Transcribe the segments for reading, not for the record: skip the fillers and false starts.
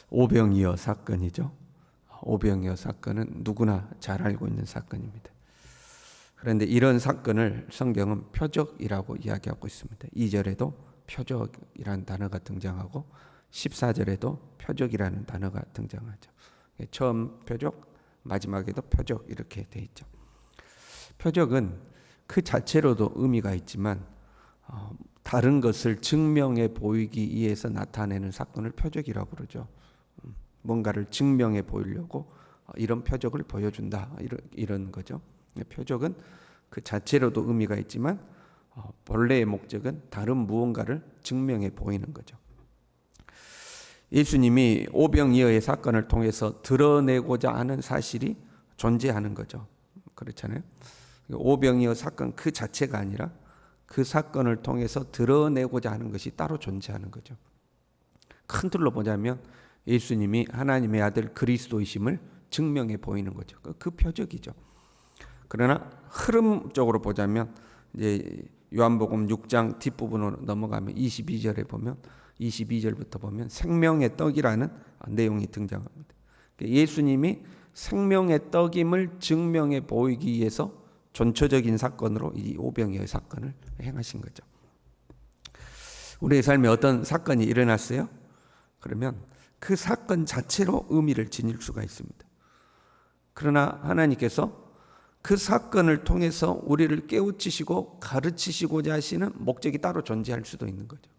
오병이어 사건이죠. 오병이어 사건은 누구나 잘 알고 있는 사건입니다. 그런데 이런 사건을 성경은 표적이라고 이야기하고 있습니다. 2절에도 표적이라는 단어가 등장하고 14절에도 표적이라는 단어가 등장하죠. 처음 표적, 마지막에도 표적 이렇게 돼 있죠. 표적은 그 자체로도 의미가 있지만 다른 것을 증명해 보이기 위해서 나타내는 사건을 표적이라고 그러죠. 뭔가를 증명해 보이려고 이런 표적을 보여준다 이런 거죠. 표적은 그 자체로도 의미가 있지만 본래의 목적은 다른 무언가를 증명해 보이는 거죠. 예수님이 오병이어의 사건을 통해서 드러내고자 하는 사실이 존재하는 거죠. 그렇잖아요. 오병이어 사건 그 자체가 아니라 그 사건을 통해서 드러내고자 하는 것이 따로 존재하는 거죠. 큰 틀로 보자면 예수님이 하나님의 아들 그리스도이심을 증명해 보이는 거죠. 그 표적이죠. 그러나 흐름적으로 보자면 이제 요한복음 6장 뒷부분으로 넘어가면 22절에 보면 22절부터 보면 생명의 떡이라는 내용이 등장합니다. 예수님이 생명의 떡임을 증명해 보이기 위해서 전초적인 사건으로 이 오병이어의 사건을 행하신 거죠. 우리의 삶에 어떤 사건이 일어났어요? 그러면 그 사건 자체로 의미를 지닐 수가 있습니다. 그러나 하나님께서 그 사건을 통해서 우리를 깨우치시고 가르치시고자 하시는 목적이 따로 존재할 수도 있는 거죠.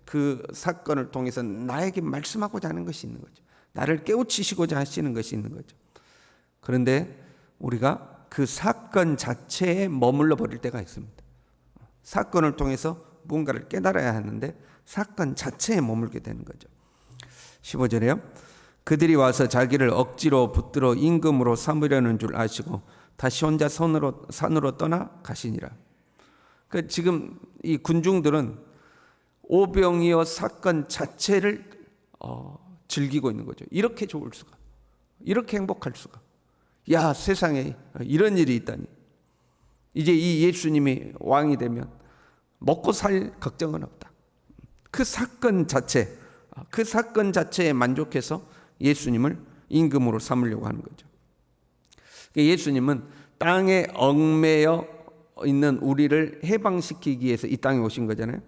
그 사건을 통해서 나에게 말씀하고자 하는 것이 있는 거죠. 나를 깨우치시고자 하시는 것이 있는 거죠. 그런데 우리가 그 사건 자체에 머물러 버릴 때가 있습니다. 사건을 통해서 무언가를 깨달아야 하는데 사건 자체에 머물게 되는 거죠. 15절에요. 그들이 와서 자기를 억지로 붙들어 임금으로 삼으려는 줄 아시고 다시 혼자 산으로 떠나 가시니라. 그러니까 지금 이 군중들은 오병이어 사건 자체를 즐기고 있는 거죠. 이렇게 좋을 수가, 이렇게 행복할 수가. 야, 세상에 이런 일이 있다니. 이제 이 예수님이 왕이 되면 먹고 살 걱정은 없다. 그 사건 자체에 만족해서 예수님을 임금으로 삼으려고 하는 거죠. 예수님은 땅에 얽매여 있는 우리를 해방시키기 위해서 이 땅에 오신 거잖아요.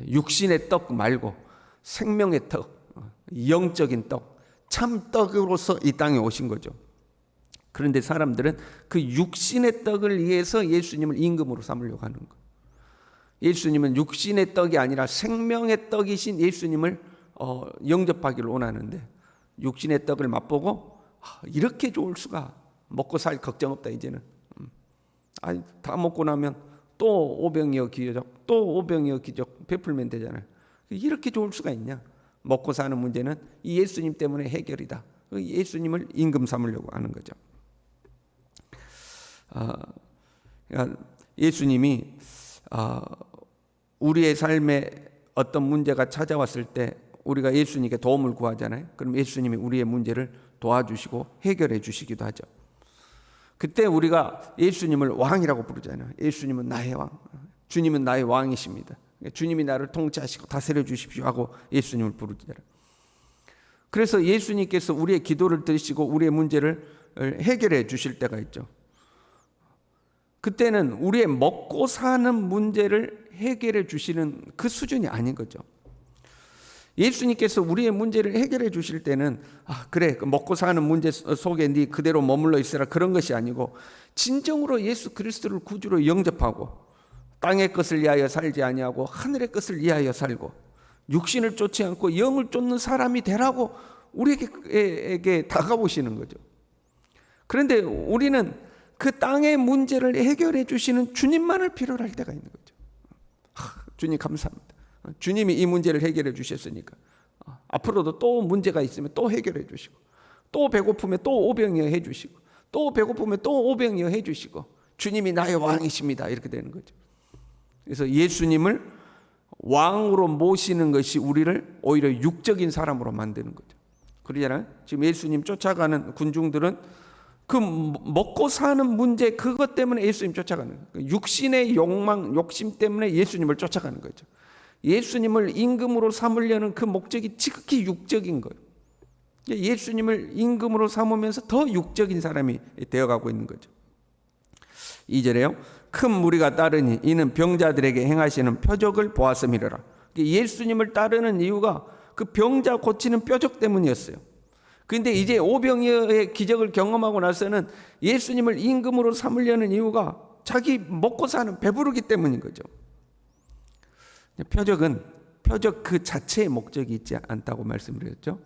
육신의 떡 말고 생명의 떡, 영적인 떡, 참 떡으로서 이 땅에 오신 거죠. 그런데 사람들은 그 육신의 떡을 위해서 예수님을 임금으로 삼으려고 하는 거예요. 예수님은 육신의 떡이 아니라 생명의 떡이신 예수님을 영접하기를 원하는데 육신의 떡을 맛보고 이렇게 좋을 수가, 먹고 살 걱정 없다 이제는. 다 먹고 나면 또 오병이어 기적, 또 오병이어 기적 베풀면 되잖아요. 이렇게 좋을 수가 있냐? 먹고 사는 문제는 이 예수님 때문에 해결이다. 예수님을 임금 삼으려고 하는 거죠. 예수님이 우리의 삶에 어떤 문제가 찾아왔을 때 우리가 예수님께 도움을 구하잖아요. 그럼 예수님이 우리의 문제를 도와주시고 해결해 주시기도 하죠. 그때 우리가 예수님을 왕이라고 부르잖아요. 예수님은 나의 왕, 주님은 나의 왕이십니다. 주님이 나를 통치하시고 다스려 주십시오 하고 예수님을 부르잖아요. 그래서 예수님께서 우리의 기도를 들으시고 우리의 문제를 해결해 주실 때가 있죠. 그때는 우리의 먹고 사는 문제를 해결해 주시는 그 수준이 아닌 거죠. 예수님께서 우리의 문제를 해결해 주실 때는 그래, 먹고 사는 문제 속에 네 그대로 머물러 있으라 그런 것이 아니고 진정으로 예수 그리스도를 구주로 영접하고 땅의 것을 위하여 살지 아니하고 하늘의 것을 위하여 살고 육신을 쫓지 않고 영을 쫓는 사람이 되라고 우리에게 다가오시는 거죠. 그런데 우리는 그 땅의 문제를 해결해 주시는 주님만을 필요로 할 때가 있는 거죠. 주님 감사합니다. 주님이 이 문제를 해결해 주셨으니까 앞으로도 또 문제가 있으면 또 해결해 주시고 또 배고프면 또 오병이어 해 주시고 또 배고프면 또 오병이어 해 주시고 주님이 나의 왕이십니다. 이렇게 되는 거죠. 그래서 예수님을 왕으로 모시는 것이 우리를 오히려 육적인 사람으로 만드는 거죠. 그러잖아요. 지금 예수님 쫓아가는 군중들은 그 먹고 사는 문제 그것 때문에 예수님 쫓아가는 거예요. 육신의 욕망, 욕심 때문에 예수님을 쫓아가는 거죠. 예수님을 임금으로 삼으려는 그 목적이 지극히 육적인 거예요. 예수님을 임금으로 삼으면서 더 육적인 사람이 되어가고 있는 거죠. 2절에요. 큰 무리가 따르니 이는 병자들에게 행하시는 표적을 보았음이로라. 예수님을 따르는 이유가 그 병자 고치는 표적 때문이었어요. 그런데 이제 오병이어의 기적을 경험하고 나서는 예수님을 임금으로 삼으려는 이유가 자기 먹고 사는 배부르기 때문인 거죠. 표적 그 자체의 목적이 있지 않다고 말씀드렸죠.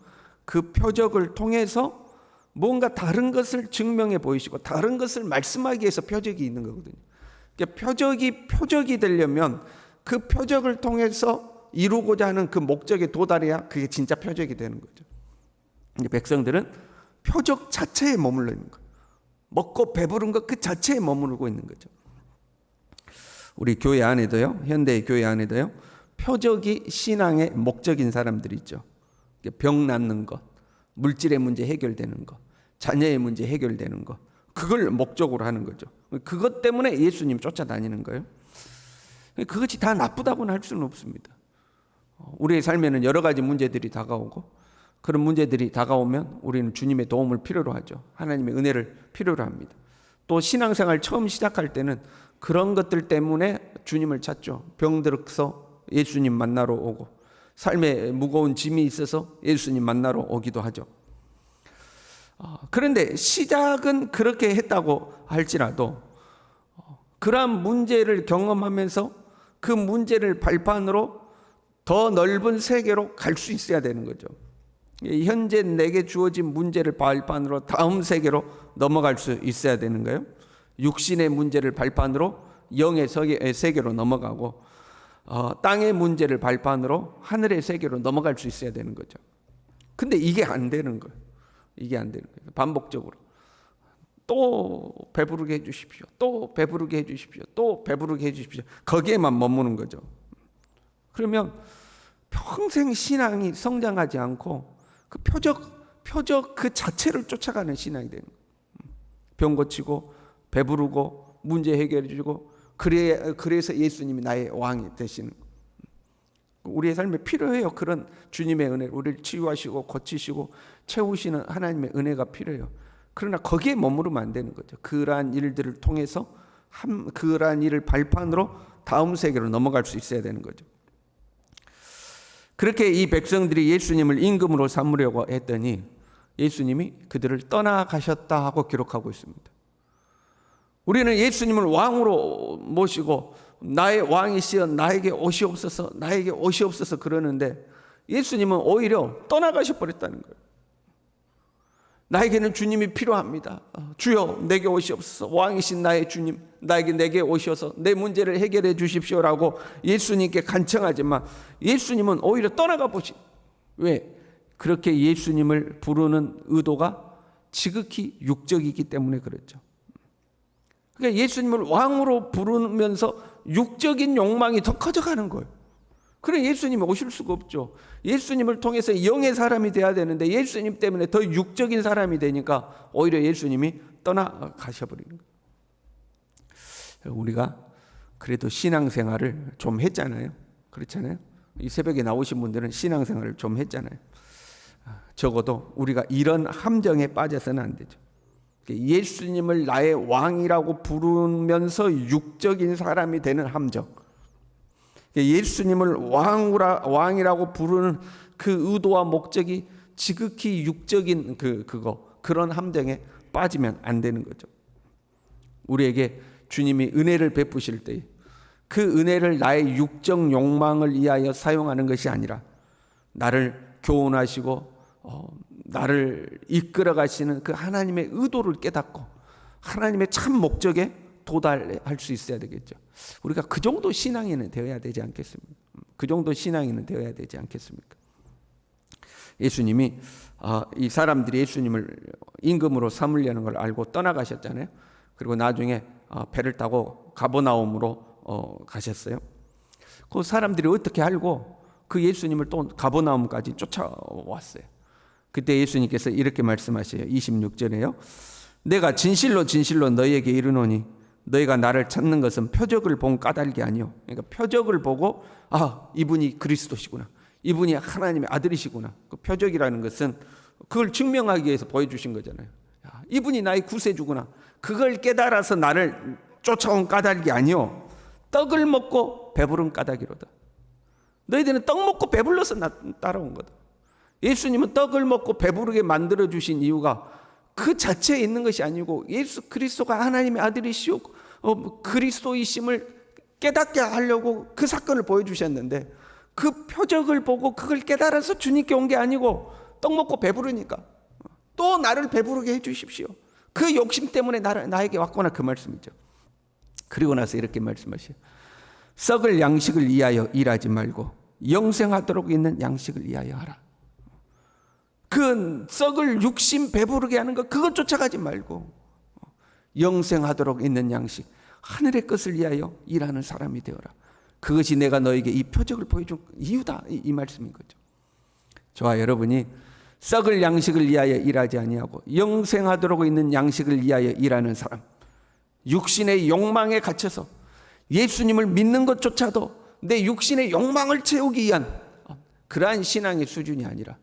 그 표적을 통해서 뭔가 다른 것을 증명해 보이시고 다른 것을 말씀하기 위해서 표적이 있는 거거든요. 그러니까 표적이 되려면 그 표적을 통해서 이루고자 하는 그 목적에 도달해야 그게 진짜 표적이 되는 거죠. 백성들은 표적 자체에 머물러 있는 거예요. 먹고 배부른 것 그 자체에 머무르고 있는 거죠. 우리 교회 안에도요, 현대의 교회 안에도요, 표적이 신앙의 목적인 사람들이 있죠. 병 낫는 것, 물질의 문제 해결되는 것, 자녀의 문제 해결되는 것, 그걸 목적으로 하는 거죠. 그것 때문에 예수님 쫓아다니는 거예요. 그것이 다 나쁘다고는 할 수는 없습니다. 우리의 삶에는 여러 가지 문제들이 다가오고, 그런 문제들이 다가오면 우리는 주님의 도움을 필요로 하죠. 하나님의 은혜를 필요로 합니다. 또 신앙생활 처음 시작할 때는 그런 것들 때문에 주님을 찾죠. 병들어서 예수님 만나러 오고, 삶에 무거운 짐이 있어서 예수님 만나러 오기도 하죠. 그런데 시작은 그렇게 했다고 할지라도 그러한 문제를 경험하면서 그 문제를 발판으로 더 넓은 세계로 갈 수 있어야 되는 거죠. 현재 내게 주어진 문제를 발판으로 다음 세계로 넘어갈 수 있어야 되는 거예요. 육신의 문제를 발판으로 영의 세계로 넘어가고, 땅의 문제를 발판으로 하늘의 세계로 넘어갈 수 있어야 되는 거죠. 근데 이게 안 되는 거예요. 이게 안 되는 거예요. 반복적으로 또 배부르게 해주십시오. 또 배부르게 해주십시오. 또 배부르게 해주십시오. 거기에만 머무는 거죠. 그러면 평생 신앙이 성장하지 않고 그 표적 그 자체를 쫓아가는 신앙이 되는 거예요. 병 고치고 배부르고 문제 해결해 주고, 그래서 예수님이 나의 왕이 되시는 거예요. 우리의 삶에 필요해요. 그런 주님의 은혜, 우리를 치유하시고 고치시고 채우시는 하나님의 은혜가 필요해요. 그러나 거기에 머무르면 안 되는 거죠. 그러한 일들을 통해서 그러한 일을 발판으로 다음 세계로 넘어갈 수 있어야 되는 거죠. 그렇게 이 백성들이 예수님을 임금으로 삼으려고 했더니 예수님이 그들을 떠나가셨다 하고 기록하고 있습니다. 우리는 예수님을 왕으로 모시고 나의 왕이시여 나에게 오시옵소서, 나에게 오시옵소서 그러는데 예수님은 오히려 떠나가셔 버렸다는 거예요. 나에게는 주님이 필요합니다. 주여 내게 오시옵소서, 왕이신 나의 주님 내게 오셔서 내 문제를 해결해 주십시오라고 예수님께 간청하지만 예수님은 오히려 떠나가 보시. 왜? 그렇게 예수님을 부르는 의도가 지극히 육적이기 때문에 그렇죠. 그러니까 예수님을 왕으로 부르면서 육적인 욕망이 더 커져가는 거예요. 그래 예수님이 오실 수가 없죠. 예수님을 통해서 영의 사람이 돼야 되는데 예수님 때문에 더 육적인 사람이 되니까 오히려 예수님이 떠나가셔버리는 거예요. 우리가 그래도 신앙생활을 좀 했잖아요. 그렇잖아요. 이 새벽에 나오신 분들은 신앙생활을 좀 했잖아요. 적어도 우리가 이런 함정에 빠져서는 안 되죠. 예수님을 나의 왕이라고 부르면서 육적인 사람이 되는 함정, 예수님을 왕이라고 부르는 그 의도와 목적이 지극히 육적인 그런 함정에 빠지면 안 되는 거죠. 우리에게 주님이 은혜를 베푸실 때 그 은혜를 나의 육적 욕망을 위하여 사용하는 것이 아니라 나를 교훈하시고 나를 이끌어 가시는 그 하나님의 의도를 깨닫고 하나님의 참 목적에 도달할 수 있어야 되겠죠. 우리가 그 정도 신앙인은 되어야 되지 않겠습니까? 그 정도 신앙인은 되어야 되지 않겠습니까? 예수님이 이 사람들이 예수님을 임금으로 삼으려는 걸 알고 떠나가셨잖아요. 그리고 나중에 배를 타고 가버나움으로 가셨어요. 그 사람들이 어떻게 알고 그 예수님을 또 가버나움까지 쫓아왔어요. 그때 예수님께서 이렇게 말씀하셔요. 26절에요. 내가 진실로 진실로 너희에게 이르노니 너희가 나를 찾는 것은 표적을 본 까닭이 아니요. 그러니까 표적을 보고 이분이 그리스도시구나, 이분이 하나님의 아들이시구나. 그 표적이라는 것은 그걸 증명하기 위해서 보여주신 거잖아요. 이분이 나의 구세주구나. 그걸 깨달아서 나를 쫓아온 까닭이 아니요, 떡을 먹고 배부른 까닭이로다. 너희들은 떡 먹고 배불러서 따라온 거다. 예수님은 떡을 먹고 배부르게 만들어 주신 이유가 그 자체에 있는 것이 아니고 예수 그리스도가 하나님의 아들이시오, 그리스도이심을 깨닫게 하려고 그 사건을 보여주셨는데, 그 표적을 보고 그걸 깨달아서 주님께 온 게 아니고 떡 먹고 배부르니까 또 나를 배부르게 해주십시오, 그 욕심 때문에 나에게 왔구나, 그 말씀이죠. 그리고 나서 이렇게 말씀하셔요. 썩을 양식을 위하여 일하지 말고 영생하도록 있는 양식을 위하여 하라. 그 썩을 육신 배부르게 하는 것, 그것 쫓아가지 말고 영생하도록 있는 양식, 하늘의 것을 위하여 일하는 사람이 되어라. 그것이 내가 너에게 이 표적을 보여준 이유다, 이 말씀인 거죠. 저와 여러분이 썩을 양식을 위하여 일하지 아니하고 영생하도록 있는 양식을 위하여 일하는 사람, 육신의 욕망에 갇혀서 예수님을 믿는 것조차도 내 육신의 욕망을 채우기 위한 그러한 신앙의 수준이 아니라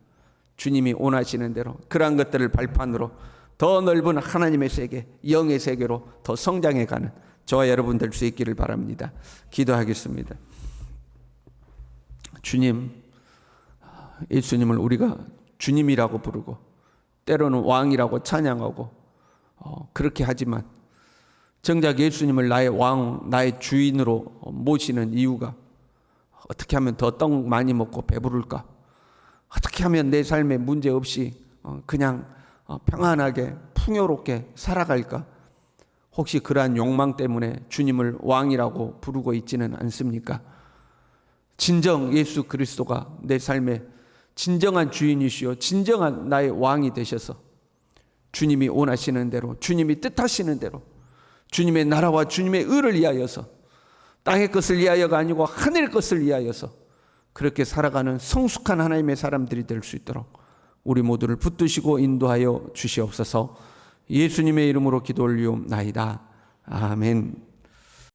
주님이 원하시는 대로 그러한 것들을 발판으로 더 넓은 하나님의 세계, 영의 세계로 더 성장해가는 저와 여러분 될 수 있기를 바랍니다. 기도하겠습니다. 주님, 예수님을 우리가 주님이라고 부르고 때로는 왕이라고 찬양하고 그렇게 하지만 정작 예수님을 나의 왕, 나의 주인으로 모시는 이유가 어떻게 하면 더 떡 많이 먹고 배부를까? 어떻게 하면 내 삶에 문제 없이 그냥 평안하게 풍요롭게 살아갈까? 혹시 그러한 욕망 때문에 주님을 왕이라고 부르고 있지는 않습니까? 진정 예수 그리스도가 내 삶의 진정한 주인이시요 진정한 나의 왕이 되셔서 주님이 원하시는 대로, 주님이 뜻하시는 대로 주님의 나라와 주님의 의를 위하여서, 땅의 것을 위하여가 아니고 하늘의 것을 위하여서 그렇게 살아가는 성숙한 하나님의 사람들이 될 수 있도록 우리 모두를 붙드시고 인도하여 주시옵소서. 예수님의 이름으로 기도 올리옵나이다. 아멘.